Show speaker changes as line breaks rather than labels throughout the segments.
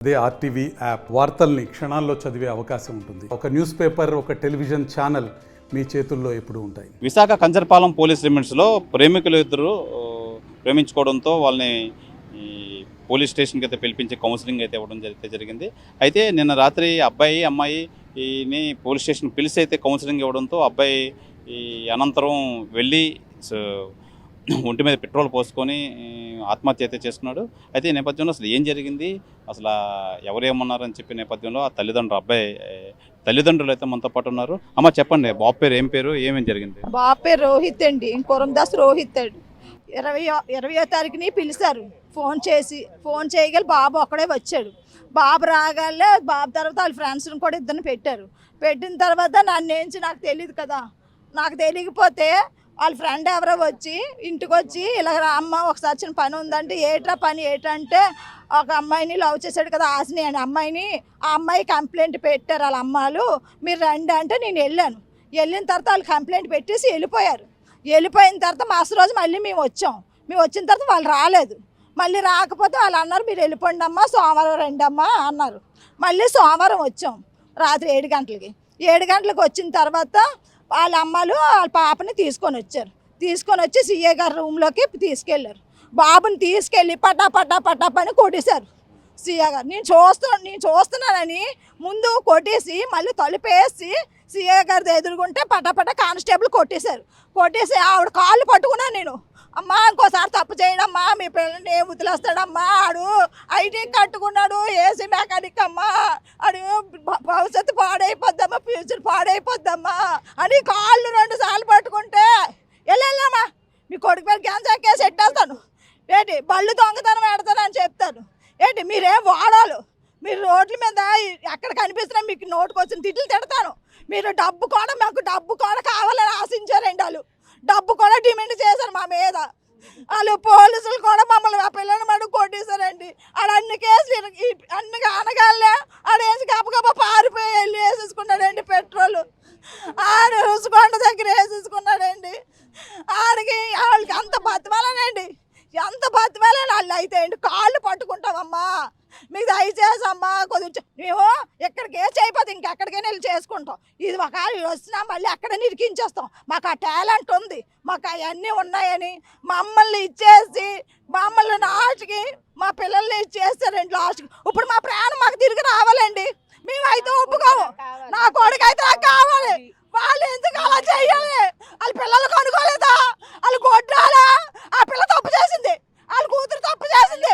అదే RTV app వార్తల్ని క్షణాల్లో చదివే అవకాశం ఉంటుంది. ఒక న్యూస్ పేపర్, ఒక టెలివిజన్ ఛానల్ మీ చేతుల్లో ఎప్పుడూ ఉంటాయి.
విశాఖ కంచరపాలెం పోలీస్ లిమిట్స్లో ప్రేమికులు ఇద్దరు ప్రేమించుకోవడంతో వాళ్ళని ఈ పోలీస్ స్టేషన్కి అయితే పిలిపించి కౌన్సిలింగ్ అయితే ఇవ్వడం జరిగింది. అయితే నిన్న రాత్రి అబ్బాయి అమ్మాయిని పోలీస్ స్టేషన్ పిలిచి అయితే కౌన్సిలింగ్ ఇవ్వడంతో అబ్బాయి ఈ అనంతరం వెళ్ళి ఒంటి మీద పెట్రోల్ పోసుకొని ఆత్మహత్య అయితే చేసుకున్నాడు. అయితే ఈ నేపథ్యంలో అసలు ఏం జరిగింది, అసలు ఎవరేమన్నారని చెప్పే నేపథ్యంలో ఆ అబ్బాయి తల్లిదండ్రులు అయితే మనతో పాటు ఉన్నారు. అమ్మ చెప్పండి, బాబు పేరు ఏం పేరు, ఏమేం జరిగింది?
బాబు పేరు రోహిత్ అండి, కొరందాస్ రోహిత్ అండి. 20వ తారీఖుని పిలిచారు ఫోన్ చేయగలి బాబు ఒక్కడే వచ్చాడు. బాబు రాగానే బాబు తర్వాత వాళ్ళ ఫ్రెండ్స్ని కూడా ఇద్దరిని పెట్టిన తర్వాత నాకు తెలియదు కదా. నాకు తెలియకపోతే వాళ్ళ ఫ్రెండ్ ఎవరో వచ్చి ఇంటికి వచ్చి ఇలా అమ్మ ఒకసారి చిన్న పని ఉందంటే ఏట్రా పని ఏంటంటే ఒక అమ్మాయిని లవ్ చేశాడు కదా ఆశని అని అమ్మాయిని, ఆ అమ్మాయి కంప్లైంట్ పెట్టారు వాళ్ళ అమ్మాలు, మీరు రండి అంటే నేను వెళ్ళిన తర్వాత వాళ్ళు కంప్లైంట్ పెట్టేసి వెళ్ళిపోయిన తర్వాత మాస్ రోజు మళ్ళీ మేము వచ్చిన తర్వాత వాళ్ళు రాలేదు. మళ్ళీ రాకపోతే వాళ్ళు అన్నారు మీరు వెళ్ళిపోండి అమ్మా, సోమవారం రండి అమ్మా అన్నారు. మళ్ళీ సోమవారం వచ్చాం రాత్రి 7 గంటలకి. 7 గంటలకు వచ్చిన తర్వాత వాళ్ళ అమ్మాలు వాళ్ళ పాపని తీసుకొని వచ్చి సీఏ గారి రూమ్లోకి తీసుకెళ్ళారు. బాబుని తీసుకెళ్ళి పటాపని కొట్టేశారు సీఏ గారు. నేను చూస్తున్నానని ముందు కొట్టేసి మళ్ళీ తలుపేసి సీఏ గారి ఎదురుగుంటే పటాపట కానిస్టేబుల్ కొట్టేసి ఆవిడ కాళ్ళు పట్టుకున్నాను నేను. అమ్మా ఇంకోసారి తప్పు చేయడమ్మా, మీ పిల్లల్ని ఏం వదిలేస్తాడమ్మా, ఆడు ఐటీ కట్టుకున్నాడు, ఏసీ మెకానిక్ అమ్మా, ఆడు భవిష్యత్తు పాడైపోద్దమ్మా, ఫ్యూచర్ పాడైపోద్దమ్మా అని కాళ్ళు 2 సార్లు పట్టుకుంటే వెళ్ళమ్మా మీ కొడుకు పేరు క్యాన్సర్ కేసు ఎట్టేస్తాను ఏంటి, బళ్ళు దొంగతనం పెడతానని చెప్తాను ఏంటి, మీరేం వాడాలు, మీరు రోడ్ల మీద ఎక్కడ కనిపిస్తున్నా మీకు నోటుకు వచ్చిన తిట్లు తిడతాను. మీరు డబ్బు కూడా కావాలని ఆశించారండి. వాళ్ళు డబ్బు కూడా డిమాండ్ చేశారు మా మీద. వాళ్ళు పోలీసులు కూడా మమ్మల్ని ఆ పిల్లల్ని మటు కొట్టేశారండి. ఆడ అన్ని కేసులు అన్ని అనగాలే ఆడేసి గబగబా పారిపోయి వెళ్ళి వేసేసుకున్నాడండి పెట్రోల్. ఆడు రుసుకొండ దగ్గర వేసేసుకున్నాడండి. వాళ్ళకి అంత బతిమాలనండి, ఎంత బతిమాలని వాళ్ళు అయితే అండి కాళ్ళు పట్టుకుంటామమ్మా, మీకు దయచేసి అమ్మా కొద్దిగా మేము ఎక్కడికి చేయకపోతే ఇంకెక్కడికైనా వెళ్ళి చేసుకుంటాం. ఇది ఒకవేళ వచ్చినా మళ్ళీ అక్కడ నిరికించేస్తాం. మాకు ఆ టాలెంట్ ఉంది, మాకు అవన్నీ ఉన్నాయని మమ్మల్ని ఇచ్చేసి మమ్మల్ని లాస్ట్కి మా పిల్లల్ని ఇచ్చేస్తారండి. లాస్ట్కి ఇప్పుడు మా ప్రాణం మాకు తిరిగి రావాలండి. మేమైతే ఒప్పుకోము, నా కొడుకు అయితే నాకు కావాలి. వాళ్ళు ఎందుకు అలా చెయ్యాలి? వాళ్ళ పిల్లలకు అనుకోలేదా? వాళ్ళు కొట్టాలా? ఆ పిల్ల తప్పు చేసింది, వాళ్ళ కూతురు తప్పు చేసింది.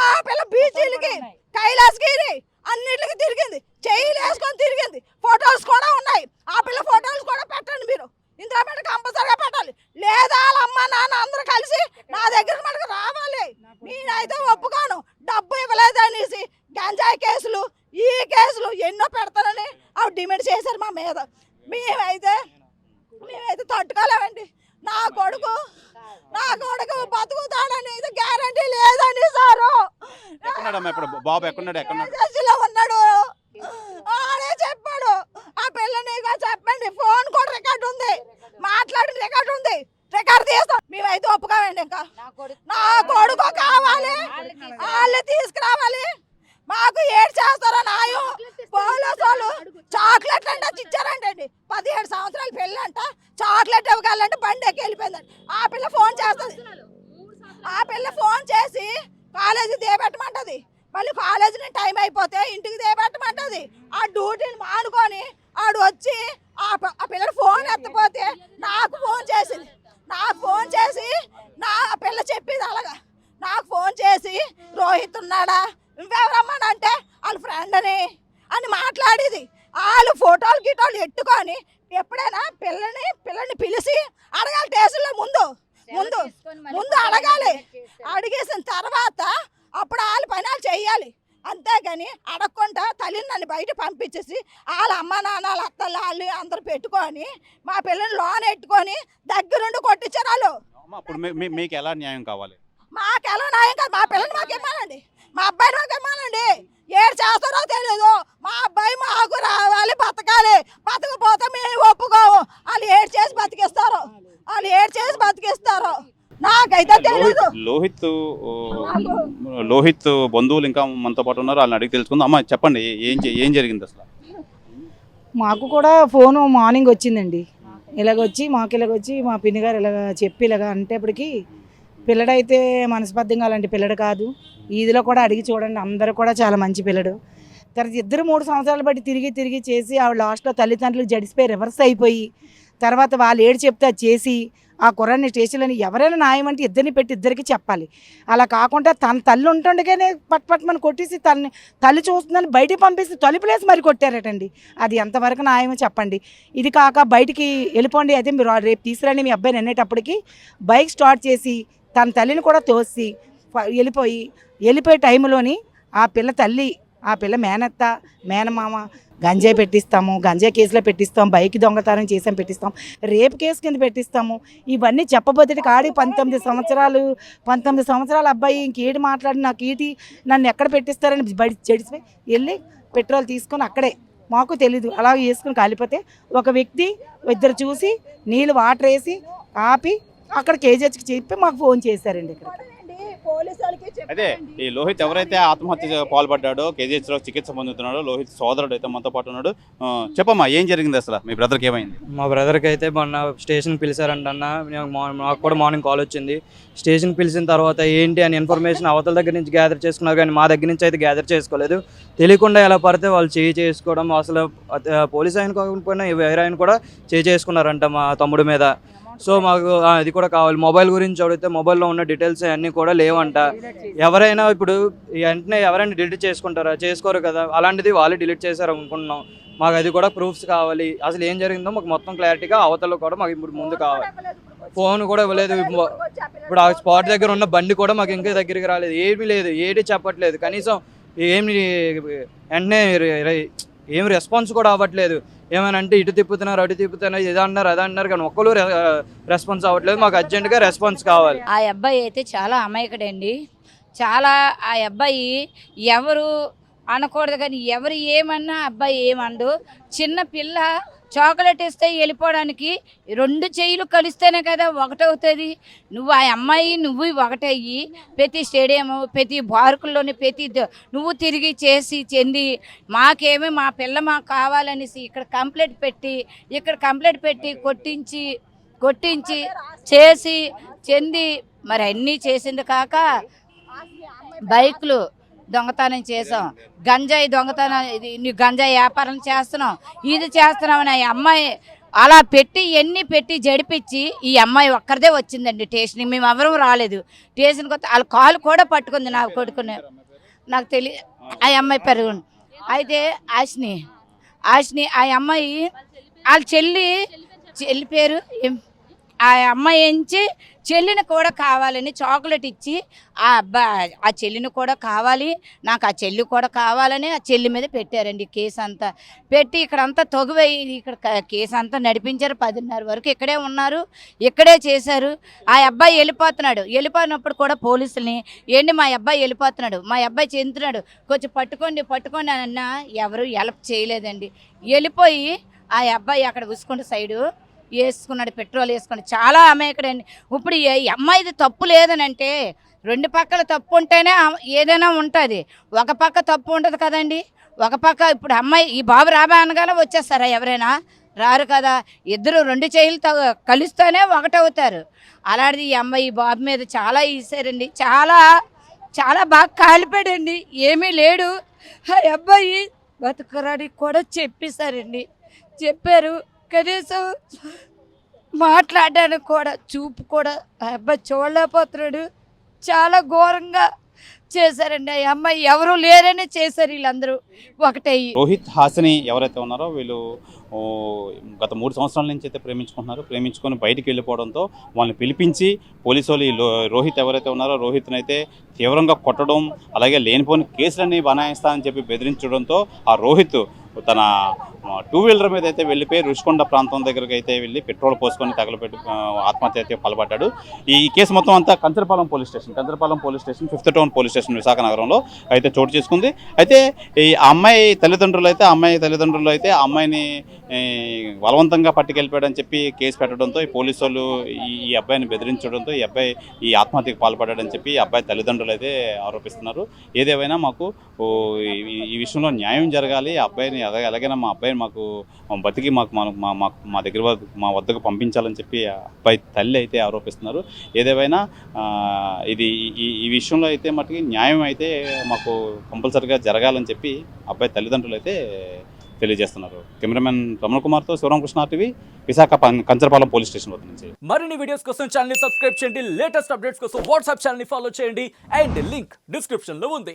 ఆ పిల్ల బీచీలకి కైలాసగిరి అన్నిటికి తిరిగింది, చెయ్యిలు వేసుకొని తిరిగింది. ఫొటోస్ కూడా ఉన్నాయి. ఆ పిల్ల ఫొటోస్ కూడా పెట్టండి మీరు, ఇందులో మీద కంపల్సరీగా పెట్టాలి. లేదా వాళ్ళ అమ్మ నాన్న అందరూ కలిసి నా దగ్గర మనకు రావాలి. నేనైతే ఒప్పుకోను. డబ్బు ఇవ్వలేదనేసి గంజాయి కేసులు ఈ కేసులు ఎన్నో పెడతానని అవి డిమాండ్ చేశారు మా మీద. మేమైతే తట్టుకోలేమండి. నా కొడుకు బతుకుతాడని గ్యారంటీ లేదని సారు ఉన్నాడు. ఆడే చెప్పాడు ఆ పిల్లని చెప్పండి, ఫోన్ కూడా రికార్డు ఉంది, మాట్లాడిన రికార్డు ఉంది, రికార్డు తీస్తాం. మేమైతే ఒప్పుకోమండి. ఇంకా నా కొడుకు కావాలి, వాళ్ళు తీసుకురావాలి. మాకు ఏడు చేస్తారో నాయో పోలీసు వాళ్ళు చాక్లెట్లు అంటే ఇచ్చారంటండి. 17 సంవత్సరాల పిల్ల అంట, చాక్లెట్ ఇవ్వగలంటే బండి ఎక్కి వెళ్ళిపోయిందండి. ఆ పిల్ల ఫోన్ చేస్తుంది, ఆ పిల్ల ఫోన్ చేసి కాలేజీ దేబెట్టమంటది. మళ్ళీ కాలేజీ టైం అయిపోతే ఇంటికి దేబెట్టమంటది. ఆ డ్యూటీని మానుకొని ఆడు వచ్చి ఆ పిల్లడు ఫోన్ ఎత్తపోతే నాకు ఫోన్ చేసి నా పిల్ల చెప్పింది అలాగా. నాకు ఫోన్ చేసి రోహిత్ ఉన్నాడా, నువ్వెవరమ్మానంటే వాళ్ళ ఫ్రెండ్ అని మాట్లాడేది. వాళ్ళు ఫోటోలు గిటోలు ఎట్టుకొని ఎప్పుడైనా పిల్లని పిలిచి అడగాలి. స్టేషన్లో ముందు అడగాలి. అడిగేసిన తర్వాత అప్పుడు వాళ్ళ పని వాళ్ళు చెయ్యాలి. అంతేగాని అడగకుండా తల్లిని నన్ను బయట పంపించేసి వాళ్ళ అమ్మ నాన్న వాళ్ళ అత్తలు వాళ్ళు అందరూ పెట్టుకొని మా పిల్లని లోన్ ఎట్టుకొని దగ్గరుండి కొట్టించారు వాళ్ళు.
మీకు ఎలా న్యాయం కావాలి?
మాకు ఎలా న్యాయం కాదు, మా పిల్లని మాకు ఇవ్వాలండి, మా అబ్బాయిని మాకు ఇవ్వాలండి. ఏడు చేస్తారో తెలీదు, మా అబ్బాయి మాకు రావాలి, బతకాలి. బతకపోతే మేము ఒప్పుకోము. వాళ్ళు ఏడు చేసి బతికిస్తారు. నాకైతే తెలీదు.
లోహిత్ బంధువులు ఇంకా మనతో పాటు ఉన్నారు, వాళ్ళని అడిగి తెలుసుకుందాం. అమ్మ చెప్పండి, ఏం జరిగింది అసలు?
మాకు కూడా ఫోను మార్నింగ్ వచ్చిందండి. ఇలాగొచ్చి మా పిన్ని గారు ఇలాగ చెప్పి ఇలాగ అంటేప్పటికి పిల్లడైతే మనస్పర్ధంగా అలాంటి పిల్లడు కాదు. ఈదిలో కూడా అడిగి చూడండి, అందరూ కూడా చాలా మంచి పిల్లడు. తర్వాత 2-3 సంవత్సరాలు బట్టి తిరిగి చేసి ఆవిడ లాస్ట్లో తల్లిదండ్రులకు జడిసిపోయి రివర్స్ అయిపోయి తర్వాత వాళ్ళు ఏడు చెప్తే అది చేసి ఆ కుర్రాన్ని స్టేషన్లోని ఎవరైనా న్యాయం అంటే ఇద్దరిని పెట్టి ఇద్దరికి చెప్పాలి. అలా కాకుండా తన తల్లి ఉంటుండగానే పట్టుమని కొట్టేసి తల్లి చూస్తుందని బయటికి పంపిస్తే తలుపులేసి మరి కొట్టారటండి. అది ఎంతవరకు న్యాయమో చెప్పండి. ఇది కాక బయటికి వెళ్ళిపోండి, అయితే మీరు రేపు తీసుకురండి మీ అబ్బాయిని అనేటప్పటికి బైక్ స్టార్ట్ చేసి తన తల్లిని కూడా తోసి వెళ్ళిపోయే టైంలోని ఆ పిల్ల తల్లి, ఆ పిల్ల మేనత్త, మేనమామ గంజాయి పెట్టిస్తాము, గంజాయి కేసులో పెట్టిస్తాం, బైక్ దొంగతనం చేసాం పెట్టిస్తాం, రేపు కేసు కింద పెట్టిస్తాము. ఇవన్నీ చెప్పబోతే కాడి 19 సంవత్సరాల అబ్బాయి ఇంకేటి మాట్లాడి నాకు ఈటి నన్ను ఎక్కడ పెట్టిస్తారని బయట చెడిసిపోయి వెళ్ళి పెట్రోల్ తీసుకొని అక్కడే మాకు తెలీదు అలా వేసుకుని కాలిపోతే ఒక వ్యక్తి ఇద్దరు చూసి నీళ్ళు వాటర్ వేసి ఆపి అక్కడ కేజీహెచ్కి చెప్పి మాకు ఫోన్ చేశారండి. ఇక్కడ
అదే ఈ లోహిత్ ఎవరైతే ఆత్మహత్య పాల్పడ్డాడో, కేజీహెచ్లో చికిత్స పొందుతున్నాడో, లోహిత్ సోదరుడు అయితే మనతో పాటు ఉన్నాడు. చెప్పమ్మా, ఏం జరిగింది అసలు? మీ బ్రదర్కి ఏమైంది?
మా బ్రదర్కి అయితే మొన్న స్టేషన్కి పిలిచారంటన్న. నాకు కూడా మార్నింగ్ కాల్ వచ్చింది. స్టేషన్కి పిలిచిన తర్వాత ఏంటి అని ఇన్ఫర్మేషన్ అవతల దగ్గర నుంచి గ్యాదర్ చేసుకున్నారు, కానీ మా దగ్గర నుంచి అయితే గ్యాదర్ చేసుకోలేదు. తెలియకుండా ఎలా పడితే వాళ్ళు చేసుకోవడం, అసలు పోలీస్ ఆయన కాకపోయినా వేరే ఆయన కూడా చేసుకున్నారంట మా తమ్ముడి మీద. సో మాకు అది కూడా కావాలి. మొబైల్ గురించి అడిగితే మొబైల్లో ఉన్న డీటెయిల్స్ అన్నీ కూడా లేవంట. ఎవరైనా ఇప్పుడు వెంటనే ఎవరైనా డిలీట్ చేసుకుంటారా? చేసుకోరు కదా. అలాంటిది వాళ్ళే డిలీట్ చేశారు అనుకుంటున్నాం. మాకు అది కూడా ప్రూఫ్స్ కావాలి. అసలు ఏం జరిగిందో మాకు మొత్తం క్లారిటీగా అవతల కూడా మాకు ఇప్పుడు ముందు కావాలి. ఫోన్ కూడా ఇవ్వలేదు. ఇప్పుడు ఆ స్పాట్ దగ్గర ఉన్న బండి కూడా మాకు ఇంకా దగ్గరికి రాలేదు. ఏమీ లేదు, ఏది చెప్పట్లేదు. కనీసం ఏమి వెంటనే ఏం రెస్పాన్స్ కూడా అవ్వట్లేదు. ఏమైనా అంటే ఇటు తిప్పుతున్నారు, అటు తిప్పుతున్నారు, ఇది అన్నారు, అది అన్నారు, కానీ ఒక్కరు రెస్పాన్స్ అవ్వట్లేదు. మాకు అర్జెంటుగా రెస్పాన్స్ కావాలి.
ఆ అబ్బాయి అయితే చాలా అమాయకుడండి. చాలా ఆ అబ్బాయి ఎవరు అనకూడదు, కానీ ఎవరు ఏమన్నా అబ్బాయి ఏమండు. చిన్న పిల్ల చాక్లెట్ ఇస్తే వెళ్ళిపోవడానికి 2 చెయ్యిలు కలిస్తేనే కదా ఒకటవుతుంది. నువ్వు ఆ అమ్మాయి నువ్వు ఒకటయ్యి ప్రతి స్టేడియం, ప్రతి పార్కుల్లోని నువ్వు తిరిగి చేసి చెంది మాకేమీ మా పిల్ల మాకు కావాలనేసి ఇక్కడ కంప్లైంట్ పెట్టి కొట్టించి చేసి చెంది మరి అన్నీ చేసింది కాక బైక్లు దొంగతనం చేసాం, గంజాయి దొంగతనం, నీ గంజాయి వ్యాపారం చేస్తున్నాం, ఇది చేస్తున్నామని ఆ అమ్మాయి అలా పెట్టి జడిపించి ఈ అమ్మాయి ఒక్కరిదే వచ్చిందండి స్టేషన్కి. మేము ఎవరూ రాలేదు స్టేషన్కి. వస్తే వాళ్ళ కాలు కూడా పట్టుకుంది నా కొడుకుని. నాకు తెలియదు ఆ అమ్మాయి పెరుగుంది. అయితే ఆశని ఆ అమ్మాయి వాళ్ళ చెల్లి పేరు ఆ అమ్మాయి ఎంచి చెల్లిని కూడా కావాలని చాక్లెట్ ఇచ్చి ఆ చెల్లిని కూడా కావాలి, నాకు ఆ చెల్లి కూడా కావాలని ఆ చెల్లి మీద పెట్టారండి కేసు అంతా. పెట్టి ఇక్కడంతా తొగువయ్యి ఇక్కడ కేసు అంతా నడిపించారు. 10:30 వరకు ఇక్కడే ఉన్నారు, ఇక్కడే చేశారు. ఆ అబ్బాయి వెళ్ళిపోయినప్పుడు కూడా పోలీసుల్ని ఏంటి మా అబ్బాయి వెళ్ళిపోతున్నాడు, మా అబ్బాయి చెందుతున్నాడు, కొంచెం పట్టుకోండి అన్నా ఎవరు హెల్ప్ చేయలేదండి. వెళ్ళిపోయి ఆ అబ్బాయి అక్కడ ఉసుకుంటే సైడు వేసుకున్నాడు, పెట్రోల్ వేసుకున్నాడు. చాలా అమాయకుడండి. ఇప్పుడు ఈ అమ్మాయిది తప్పు లేదనంటే 2 పక్కల తప్పు ఉంటేనే ఏదైనా ఉంటుంది, ఒక పక్క తప్పు ఉండదు కదండి. ఒక పక్క ఇప్పుడు అమ్మాయి ఈ బాబు రాబా అనగానే వచ్చేస్తారా? ఎవరైనా రారు కదా. ఇద్దరు 2 చెయ్యిలు కలిస్తేనే ఒకటవుతారు. అలాంటిది ఈ అమ్మాయి ఈ బాబు మీద చాలా ఇసారండి. చాలా బాగా కాలిపోయాడండి. ఏమీ లేడు. ఆ అబ్బాయి బతుకురాడికి కూడా చెప్పారు. కనీసం మాట్లాడడానికి కూడా చూపు కూడా ఆ అబ్బాయి చూడలేకపోతున్నాడు. చాలా ఘోరంగా చేశారండి. ఆ అమ్మాయి ఎవరు లేరని చేశారు వీళ్ళందరూ ఒకటయ్యి.
రోహిత్ హాసిని ఎవరైతే ఉన్నారో వీళ్ళు గత 3 సంవత్సరాల నుంచి అయితే ప్రేమించుకొని బయటికి వెళ్ళిపోవడంతో వాళ్ళని పిలిపించి పోలీసు వాళ్ళు రోహిత్ ఎవరైతే ఉన్నారో రోహిత్ని అయితే తీవ్రంగా కొట్టడం, అలాగే లేనిపోని కేసులన్నీ బనాయిస్తా అని చెప్పి బెదిరించడంతో ఆ రోహిత్ తన టూ వీలర్ మీద అయితే వెళ్ళిపోయి రుషికొండ ప్రాంతం దగ్గరికి అయితే వెళ్ళి పెట్రోల్ పోసుకొని తగలబెట్టి ఆత్మహత్య అయితే పాల్పడ్డాడు. ఈ కేసు మొత్తం అంతా Kancharapalem police station 5th town police station Visakha నగరంలో అయితే చోటు చేసుకుంది. అయితే ఈ అమ్మాయి తల్లిదండ్రులు అయితే ఆ అమ్మాయిని బలవంతంగా పట్టుకెళ్ళిపోయాడని చెప్పి కేసు పెట్టడంతో ఈ పోలీసు వాళ్ళు ఈ అబ్బాయిని బెదిరించడంతో ఈ అబ్బాయి ఈ ఆత్మహత్యకు పాల్పడ్డాడని చెప్పి ఈ అబ్బాయి తల్లిదండ్రులు అయితే ఆరోపిస్తున్నారు. ఏదేమైనా మాకు ఈ విషయంలో న్యాయం జరగాలి. ఆ అబ్బాయిని ఎలాగైనా మా అబ్బాయిని మాకు బతికి మా దగ్గర మా వద్దకు పంపించాలని చెప్పి ఆ అబ్బాయి తల్లి అయితే ఆరోపిస్తున్నారు. ఏదేమైనా ఈ విషయంలో అయితే మటుకి న్యాయం అయితే మాకు కంపల్సరీగా జరగాలని చెప్పి అబ్బాయి తల్లిదండ్రులు అయితే తెలియజేస్తున్నారు. కెమెరామెన్ రమణ కుమార్తో Sivaramakrishna TV Visakha Kancharapalem police station వద్ద నుంచి.
మరిన్ని వీడియోస్ కోసం ఛానల్ ని సబ్స్క్రైబ్ చేయండి, లేటెస్ట్ అప్డేట్స్ కోసం వాట్సాప్ ఛానల్ ని ఫాలో చేయండి అండ్ లింక్ డిస్క్రిప్షన్ లో ఉంది.